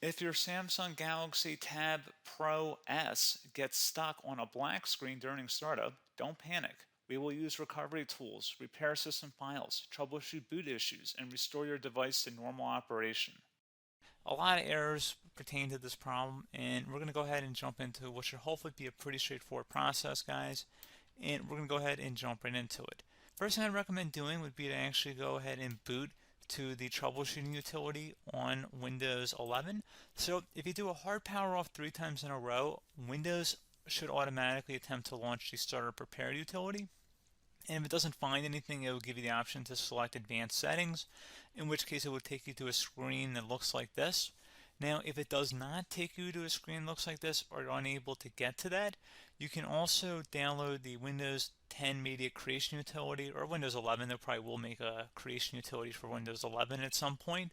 If your Samsung Galaxy TabPro S gets stuck on a black screen during startup, don't panic. We will use recovery tools, repair system files, troubleshoot boot issues, and restore your device to normal operation. A lot of errors pertain to this problem, and we're going to go ahead and jump into what should hopefully be a pretty straightforward process, guys. And we're going to go ahead and jump right into it. First thing I'd recommend doing would be to actually go ahead and boot to the troubleshooting utility on Windows 11. So if you do a hard power off 3 times in a row, Windows should automatically attempt to launch the startup prepared utility. And if it doesn't find anything, it will give you the option to select advanced settings, in which case it would take you to a screen that looks like this. Now, if it does not take you to a screen that looks like this, or you're unable to get to that, you can also download the Windows 10 Media Creation Utility, or Windows 11. They probably will make a creation utility for Windows 11 at some point.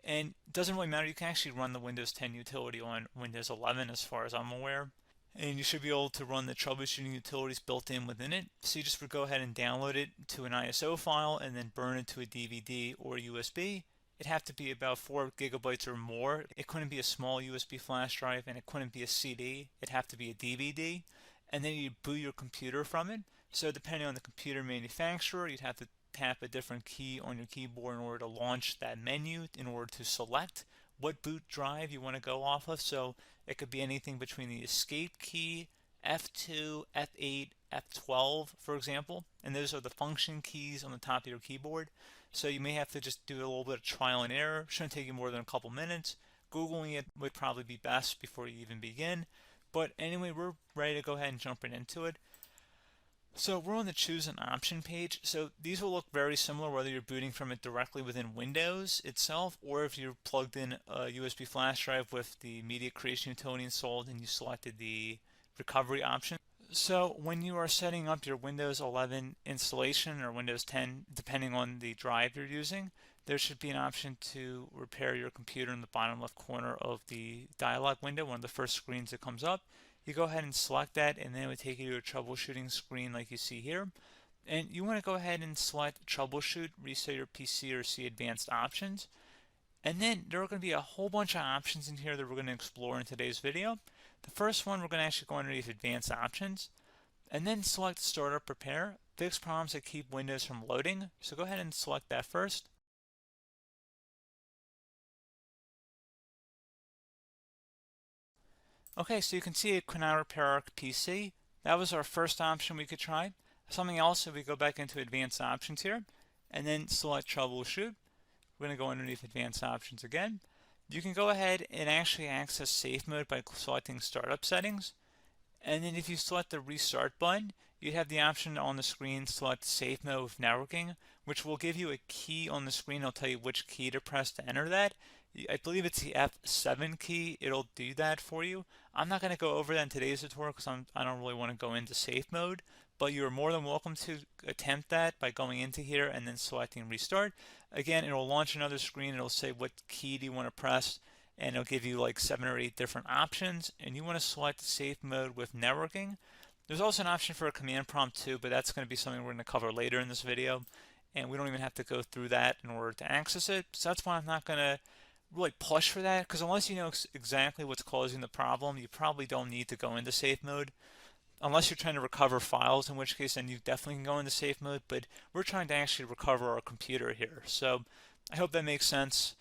And it doesn't really matter, you can actually run the Windows 10 utility on Windows 11 as far as I'm aware. And you should be able to run the troubleshooting utilities built in within it. So you just would go ahead and download it to an ISO file and then burn it to a DVD or USB. It'd have to be about 4 gigabytes or more. It couldn't be a small USB flash drive, and it couldn't be a CD. It'd have to be a DVD. And then you'd boot your computer from it. So depending on the computer manufacturer, you'd have to tap a different key on your keyboard in order to launch that menu, in order to select what boot drive you want to go off of. So it could be anything between the escape key, F2, F8, F12, for example. And those are the function keys on the top of your keyboard. So you may have to just do a little bit of trial and error. Shouldn't take you more than a couple minutes. Googling it would probably be best before you even begin. But anyway, we're ready to go ahead and jump right into it. So we're on the choose an option page. So these will look very similar whether you're booting from it directly within Windows itself, or if you're plugged in a USB flash drive with the media creation utility installed and you selected the recovery option. So when you are setting up your Windows 11 installation or Windows 10, depending on the drive you're using, there should be an option to repair your computer in the bottom left corner of the dialog window, one of the first screens that comes up. You go ahead and select that, and then it would take you to a troubleshooting screen like you see here. And you want to go ahead and select troubleshoot, reset your PC, or see advanced options. And then there are going to be a whole bunch of options in here that we're going to explore in today's video. The first one, we're going to actually go underneath advanced options, and then select startup repair, fix problems that keep Windows from loading. So go ahead and select that first. Okay, so you can see it could now repair our PC. That was our first option we could try. Something else, if we go back into advanced options here, and then select troubleshoot, we're going to go underneath advanced options again. You can go ahead and actually access safe mode by selecting startup settings. And then if you select the restart button, you have the option on the screen, select safe mode with networking, which will give you a key on the screen. It'll tell you which key to press to enter that. I believe it's the F7 key. It'll do that for you. I'm not going to go over that in today's tutorial because I don't really want to go into safe mode, but you're more than welcome to attempt that by going into here and then selecting restart. Again, it'll launch another screen. It'll say what key do you want to press, and it'll give you like 7 or 8 different options, and you want to select safe mode with networking. There's also an option for a command prompt too, but that's going to be something we're going to cover later in this video, and we don't even have to go through that in order to access it. So that's why I'm not going to really push for that, because unless you know exactly what's causing the problem, you probably don't need to go into safe mode. Unless you're trying to recover files, in which case then you definitely can go into safe mode, but we're trying to actually recover our computer here. So I hope that makes sense.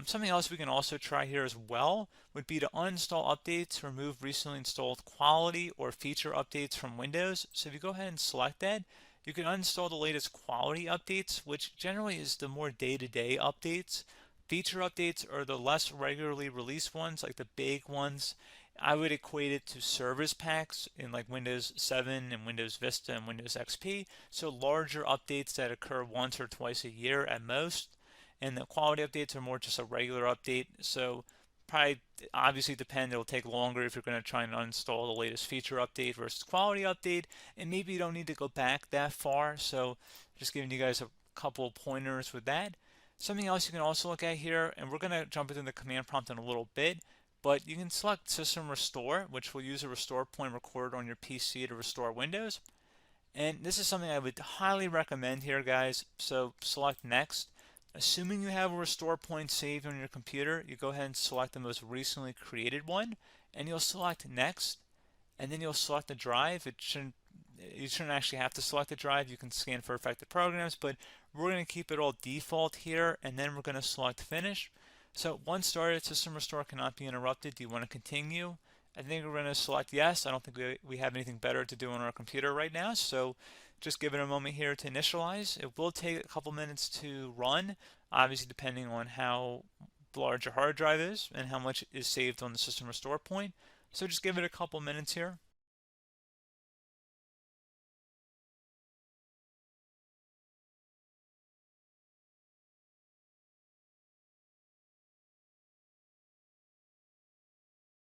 Something else we can also try here as well would be to uninstall updates, remove recently installed quality or feature updates from Windows. So if you go ahead and select that, you can uninstall the latest quality updates, which generally is the more day-to-day updates. Feature updates are the less regularly released ones, like the big ones. I would equate it to service packs in like Windows 7 and Windows Vista and Windows XP. So larger updates that occur once or twice a year at most. And the quality updates are more just a regular update. So probably obviously depend, it'll take longer if you're going to try and uninstall the latest feature update versus quality update. And maybe you don't need to go back that far. So just giving you guys a couple of pointers with that. Something else you can also look at here, and we're going to jump into the command prompt in a little bit, but you can select System Restore, which will use a restore point recorded on your PC to restore Windows. And this is something I would highly recommend here, guys. So select Next. Assuming you have a restore point saved on your computer, you go ahead and select the most recently created one, and you'll select next, and then you'll select the drive. You shouldn't actually have to select the drive. You can scan for affected programs, but we're going to keep it all default here, and then we're going to select finish. So once started, system restore cannot be interrupted. Do you want to continue? I think we're going to select yes. I don't think we have anything better to do on our computer right now, so just give it a moment here to initialize. It will take a couple minutes to run, obviously depending on how large your hard drive is and how much is saved on the system restore point. So just give it a couple minutes here.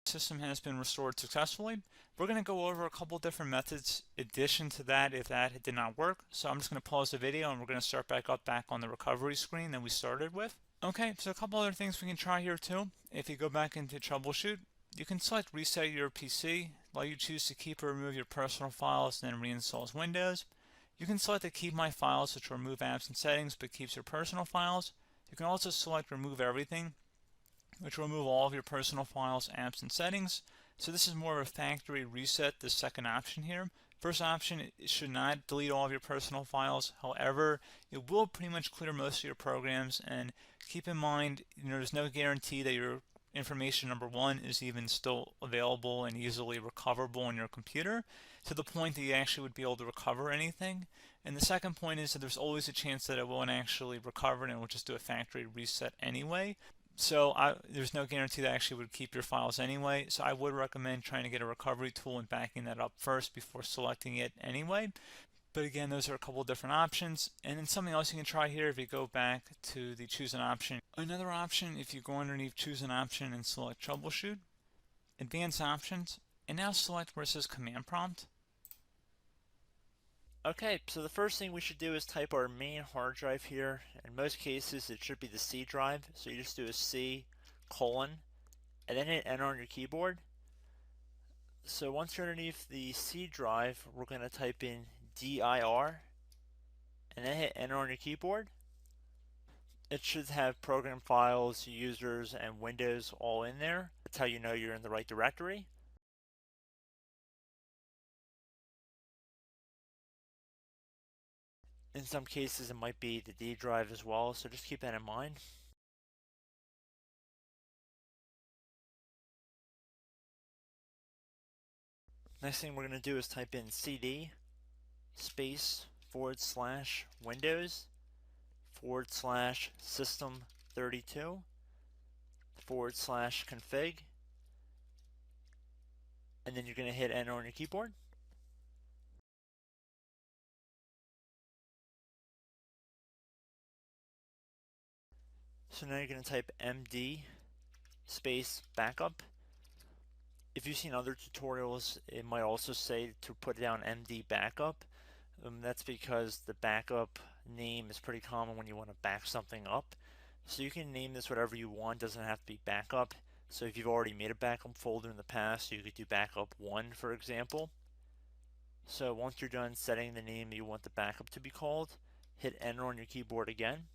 System has been restored successfully. We're going to go over a couple different methods in addition to that if that did not work. So I'm just going to pause the video and we're going to start back on the recovery screen that we started with. Okay, so a couple other things we can try here too. If you go back into Troubleshoot, you can select Reset Your PC, while you choose to keep or remove your personal files and then reinstalls Windows. You can select to keep my files, which will remove apps and settings but keeps your personal files. You can also select Remove Everything, which will remove all of your personal files, apps, and settings. So this is more of a factory reset, the second option here. First option, it should not delete all of your personal files. However, it will pretty much clear most of your programs, and keep in mind, there's no guarantee that your information, number one, is even still available and easily recoverable on your computer to the point that you actually would be able to recover anything. And the second point is that there's always a chance that it won't actually recover and it will just do a factory reset anyway. So there's no guarantee that actually would keep your files anyway. So I would recommend trying to get a recovery tool and backing that up first before selecting it anyway. But again, those are a couple of different options. And then something else you can try here, if you go back to the choose an option. Another option, if you go underneath choose an option and select troubleshoot, advanced options, and now select where it says command prompt. Okay, so the first thing we should do is type our main hard drive here. In most cases, it should be the C drive. So you just do a C colon and then hit enter on your keyboard. So once you're underneath the C drive, we're going to type in dir and then hit enter on your keyboard. It should have program files, users, and Windows all in there. That's how you know you're in the right directory. In some cases, it might be the D drive as well, so just keep that in mind. Next thing we're going to do is type in cd space / Windows / system 32 / config, and then you're going to hit enter on your keyboard. So now you're going to type md space backup. If you've seen other tutorials, it might also say to put down md backup. That's because the backup name is pretty common when you want to back something up. So you can name this whatever you want, doesn't have to be backup. So if you've already made a backup folder in the past, you could do backup 1, for example. So once you're done setting the name you want the backup to be called, hit enter on your keyboard again.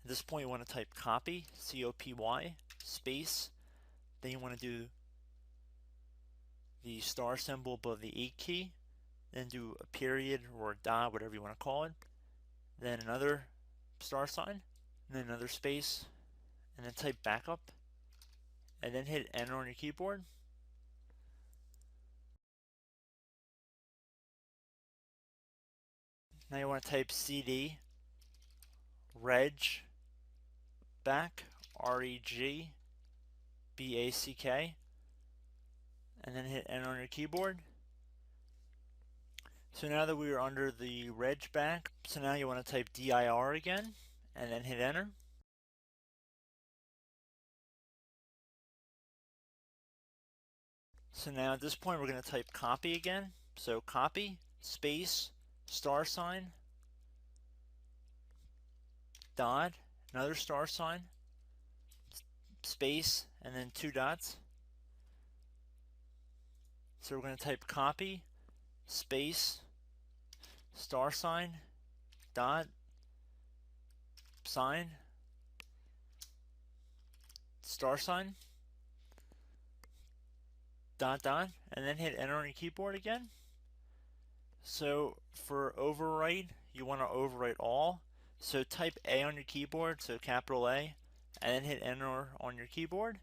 At this point you want to type copy, C-O-P-Y, space, then you want to do the star symbol above the 8 key, then do a period or a dot, whatever you want to call it, then another star sign, and then another space, and then type backup, and then hit enter on your keyboard. Now you want to type cd reg back, R-E-G-B-A-C-K, and then hit enter on your keyboard. So now that we are under the reg back, so now you want to type dir again, and then hit enter. So now at this point we're going to type copy again. So copy, space, star sign, dot, another star sign, space, and then 2 dots. So we're going to type copy, space, star sign, dot, sign, star sign, dot, dot, and then hit enter on your keyboard again. So for overwrite, you want to overwrite all. So type A on your keyboard, so capital A, and then hit enter on your keyboard.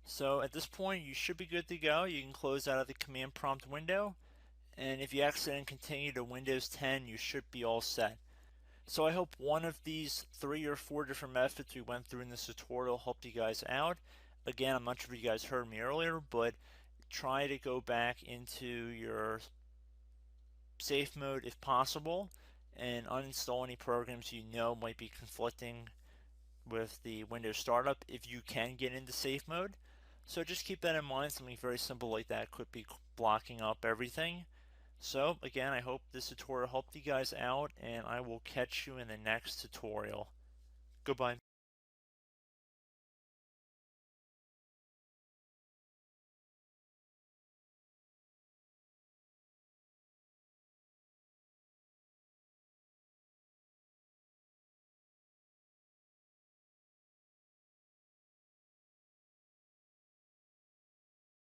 So at this point, you should be good to go. You can close out of the command prompt window, and if you accidentally continue to Windows 10, you should be all set. So I hope one of these 3 or 4 different methods we went through in this tutorial helped you guys out. Again, I'm not sure if you guys heard me earlier, but try to go back into your safe mode if possible and uninstall any programs you know might be conflicting with the Windows startup if you can get into safe mode. So just keep that in mind. Something very simple like that could be blocking up everything. So again, I hope this tutorial helped you guys out, and I will catch you in the next tutorial. Goodbye.